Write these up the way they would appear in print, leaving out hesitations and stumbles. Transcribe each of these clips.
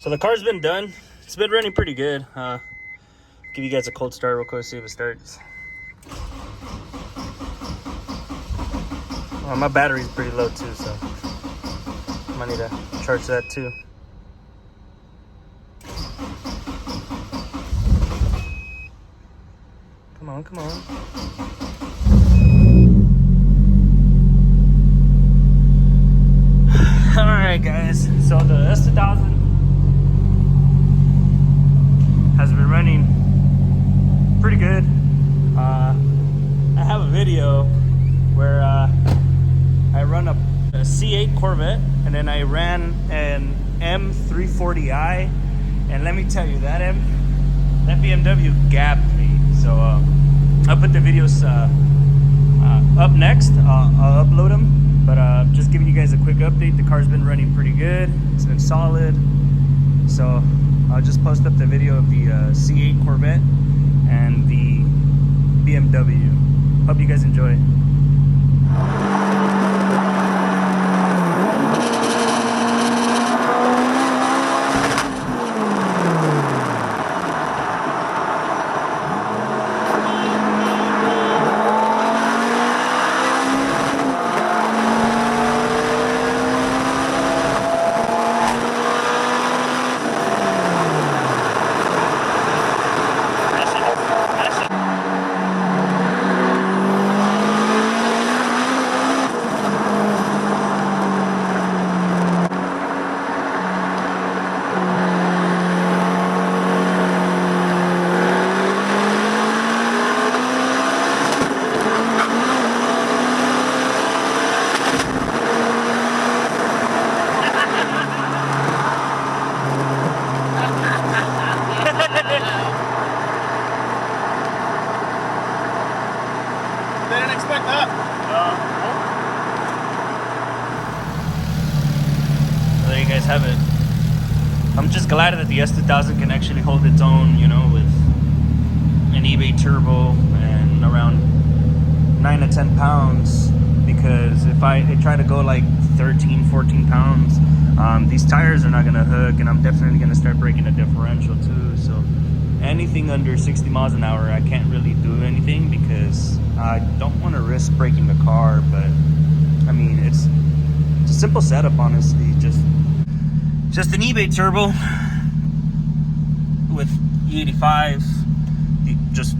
So the car's been done. It's been running pretty good. Give you guys a cold start real quick, see if it starts. Well, my battery's pretty low too, so I might need to charge that too. Come on, come on. All right, guys. So the s2000 has been running pretty good. I have a video where I run a C8 Corvette, and then I ran an M340i, and let me tell you, that BMW gapped me. So I'll put the videos up next. I'll upload them, but just giving you guys a quick update. The car's been running pretty good. It's been solid. So I'll just post up the video of the C8 Corvette and the BMW. Hope you guys enjoy. There you guys have it. I'm just glad that the s2000 can actually hold its own, you know, with an eBay turbo and around 9 to 10 pounds, because if I try to go like 13, 14 pounds, these tires are not gonna hook, and I'm definitely gonna start breaking a differential too. So anything under 60 miles an hour, I can't really do anything because I don't want to risk breaking the car. But I mean, it's a simple setup, honestly. Just an eBay turbo with E85. Just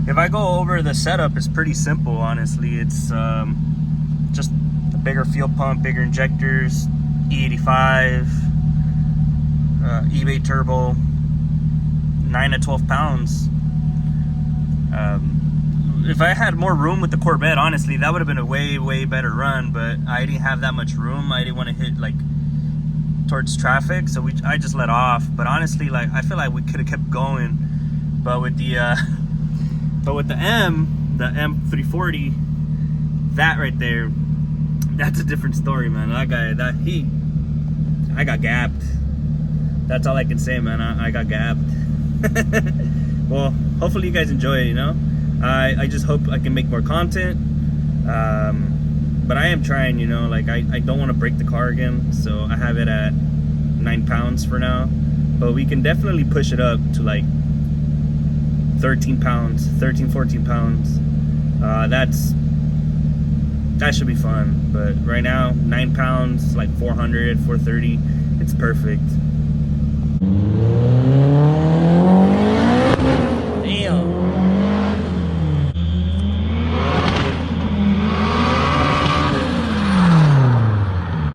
if I go over the setup, it's pretty simple, honestly. It's just a bigger fuel pump, bigger injectors, E85, eBay turbo, 9 to 12 pounds. If I had more room with the Corvette, honestly, that would have been a way better run, but I didn't have that much room. I didn't want to hit like towards traffic, so I just let off. But honestly, like, I feel like we could have kept going, but with the M340, that right there, that's a different story, man. That guy, I got gapped. That's all I can say, man. I got gapped. Well, hopefully you guys enjoy it, you know. I just hope I can make more content, but I am trying, you know. Like, I don't want to break the car again, so I have it at 9 pounds for now, but we can definitely push it up to like 13 pounds, 13, 14 pounds. That should be fun. But right now, 9 pounds, like 400, 430, it's perfect.